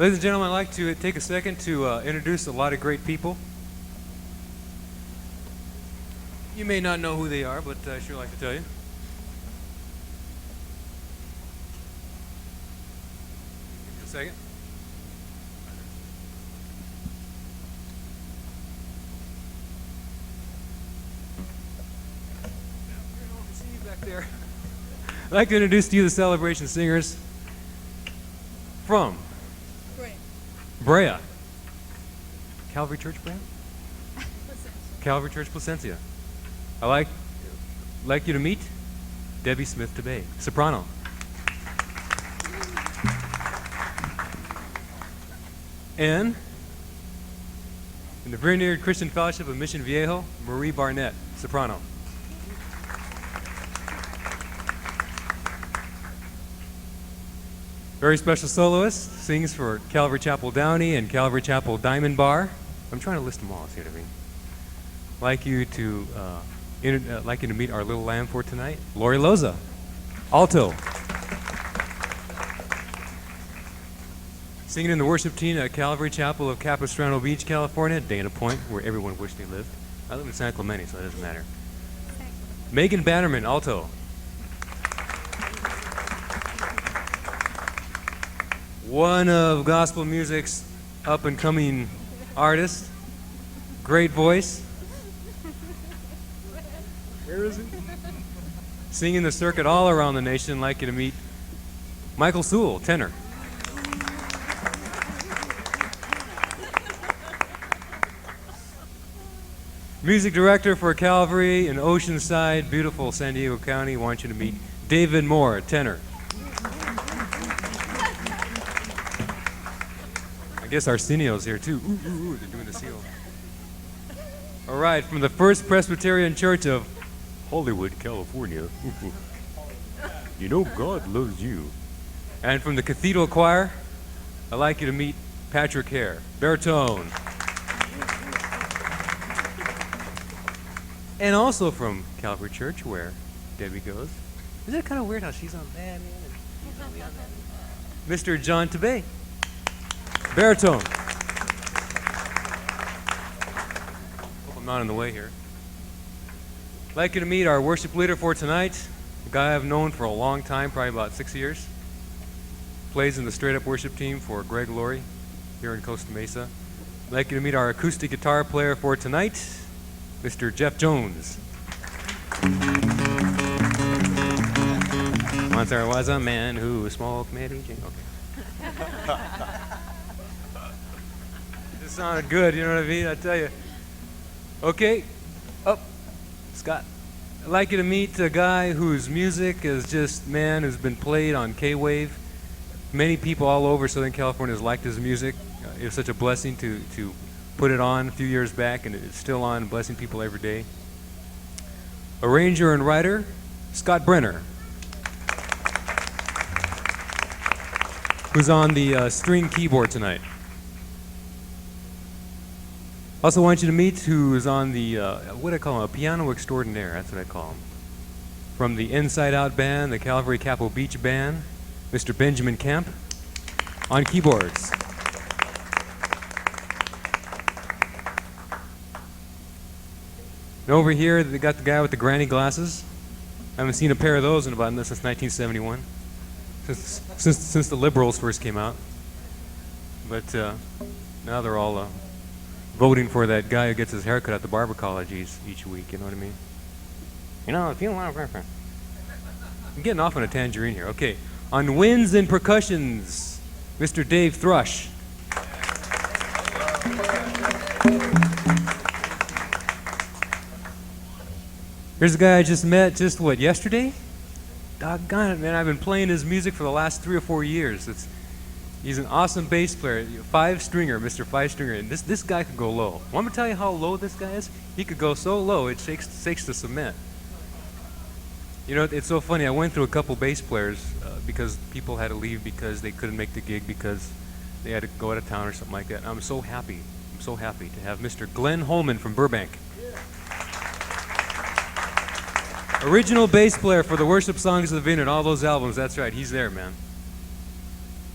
Ladies and gentlemen, I'd like to take a second to introduce a lot of great people. You may not know who they are, but I sure like to tell you. Give me a second. See you back there. I'd like to introduce to you the Celebration Singers from Brea. Calvary Church, Brea? Calvary Church, Placentia. I'd like you to meet Debbie Smith-DeBay, soprano. And in the Vineyard Christian Fellowship of Mission Viejo, Marie Barnett, soprano. Very special soloist, sings for Calvary Chapel Downey and Calvary Chapel Diamond Bar. I'm trying to list them all, see what I mean? Like you to meet our little lamb for tonight, Lori Loza, alto. Singing in the worship team at Calvary Chapel of Capistrano Beach, California, Dana Point, where everyone wished they lived. I live in San Clemente, so it doesn't matter. Megan Bannerman, alto. One of gospel music's up-and-coming artists, great voice. Where is he? Singing the circuit all around the nation. I'd like you to meet Michael Sewell, tenor. Music director for Calvary in Oceanside, beautiful San Diego County. I want you to meet David Moore, tenor. I guess Arsenio's here too. Ooh, they're doing the seal. All right, from the First Presbyterian Church of Hollywood, California. You know God loves you. And from the Cathedral Choir, I'd like you to meet Patrick Hare, baritone. And also from Calvary Church, where Debbie goes. Isn't it kind of weird how she's on that end and he's on the other end? Mr. John Tabay, baritone. Hope I'm not in the way here. I'd like you to meet our worship leader for tonight, a guy I've known for a long time, probably about 6 years. Plays in the Straight Up Worship team for Greg Laurie here in Costa Mesa. I'd like you to meet our acoustic guitar player for tonight, Mr. Jeff Jones. Once there was a man who smoked Mary Jane. Okay. This sounded good, you know what I mean? I tell you. Okay, up, Scott. I'd like you to meet a guy whose music is just, man, who's been played on K-Wave. Many people all over Southern California has liked his music. It was such a blessing to put it on a few years back, and it's still on, blessing people every day. Arranger and writer, Scott Brenner, who's on the string keyboard tonight. Also want you to meet who is on the, what do I call him, a piano extraordinaire, that's what I call him. From the Inside Out Band, the Calvary Chapel Beach Band, Mr. Benjamin Kemp, on keyboards. And over here, they got the guy with the granny glasses. I haven't seen a pair of those since 1971, since the liberals first came out. But now they're all voting for that guy who gets his hair cut at the barber college each week, you know what I mean? You know, if you don't want to... I'm getting off on a tangerine here. Okay, on winds and percussions, Mr. Dave Thrush. Here's a guy I just met yesterday? Doggone it, man, I've been playing his music for the last 3 or 4 years. He's an awesome bass player, five-stringer, Mr. Five-Stringer, and this guy could go low. Want me to tell you how low this guy is? He could go so low it shakes the cement. You know, it's so funny. I went through a couple bass players because people had to leave because they couldn't make the gig because they had to go out of town or something like that. And I'm so happy to have Mr. Glenn Holman from Burbank. Original bass player for the Worship Songs of the Vineyard, all those albums. That's right, he's there, man.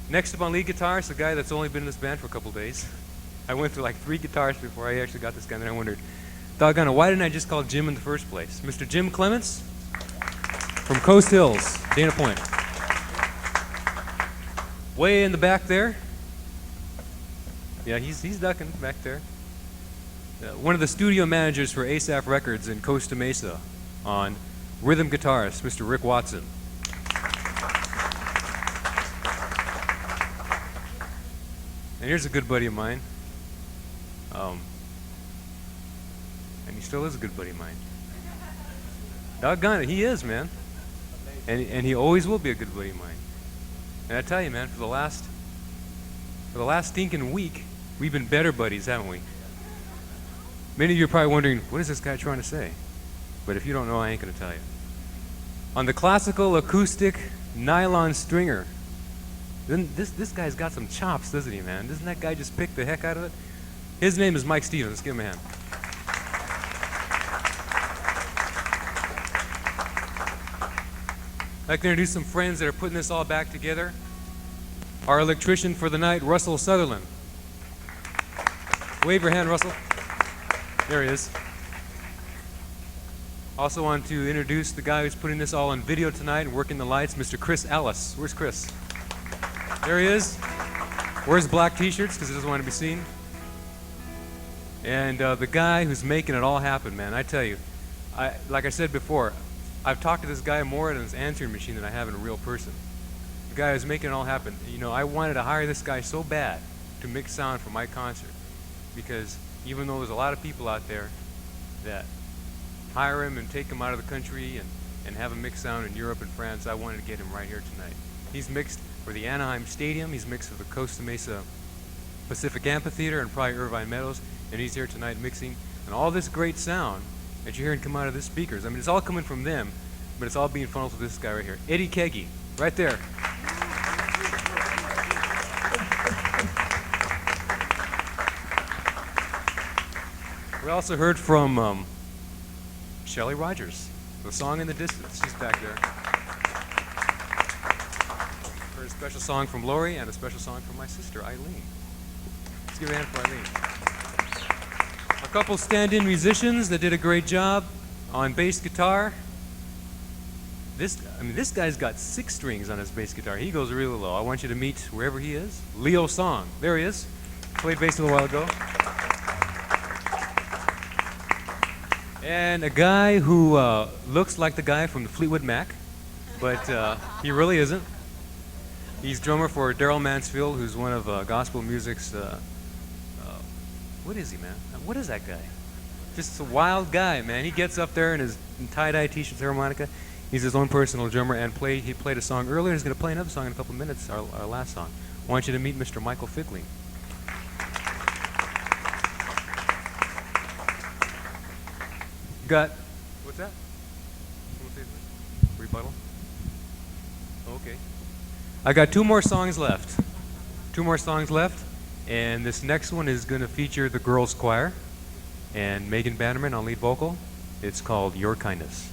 Next up on lead guitar is the guy that's only been in this band for a couple days. I went through like 3 guitars before I actually got this guy, and then I wondered, doggone it, why didn't I just call Jim in the first place? Mr. Jim Clements from Coast Hills, Dana Point. Way in the back there. Yeah, he's ducking back there. One of the studio managers for ASAP Records in Costa Mesa on rhythm guitarist, Mr. Rick Watson. And here's a good buddy of mine. And he still is a good buddy of mine. Doggone it, he is, man. And he always will be a good buddy of mine. And I tell you, man, for the last stinking week, we've been better buddies, haven't we? Many of you are probably wondering, what is this guy trying to say? But if you don't know, I ain't gonna tell you. On the classical acoustic nylon stringer, then this guy's got some chops, doesn't he, man? Doesn't that guy just pick the heck out of it? His name is Mike Stevens. Let's give him a hand. I'd like to introduce some friends that are putting this all back together. Our electrician for the night, Russell Sutherlin. Wave your hand, Russell. There he is. Also want to introduce the guy who's putting this all on video tonight and working the lights, Mr. Chris Ellis. Where's Chris? There he is. Wears black t-shirts because he doesn't want to be seen. And the guy who's making it all happen, man, I tell you, like I said before, I've talked to this guy more in his answering machine than I have in a real person. The guy who's making it all happen. You know, I wanted to hire this guy so bad to mix sound for my concert, because even though there's a lot of people out there that hire him and take him out of the country and have him mix sound in Europe and France, I wanted to get him right here tonight. He's mixed for the Anaheim Stadium, he's mixed for the Costa Mesa Pacific Amphitheater and probably Irvine Meadows, and he's here tonight mixing. And all this great sound that you're hearing come out of the speakers, I mean, it's all coming from them, but it's all being funneled to this guy right here, Eddie Keaggy, right there. We also heard from Shelley Rogers, The Song in the Distance. She's back there. Heard a special song from Lori and a special song from my sister, Eileen. Let's give a hand for Eileen. A couple stand-in musicians that did a great job on bass guitar. This guy's got 6 strings on his bass guitar. He goes really low. I want you to meet wherever he is. Leo Song. There he is. Played bass a little while ago. And a guy who looks like the guy from the Fleetwood Mac, but he really isn't. He's drummer for Daryl Mansfield, who's one of gospel music's, what is he, man? What is that guy? Just a wild guy, man. He gets up there in his tie-dye t-shirts, harmonica. He's his own personal drummer, and he played a song earlier. He's going to play another song in a couple of minutes, our last song. I want you to meet Mr. Michael Fickling. Got, what's that? Rebuttal? Okay. I got 2 more songs left. 2 more songs left, and this next one is going to feature the girls' choir and Megan Bannerman on lead vocal. It's called Your Kindness.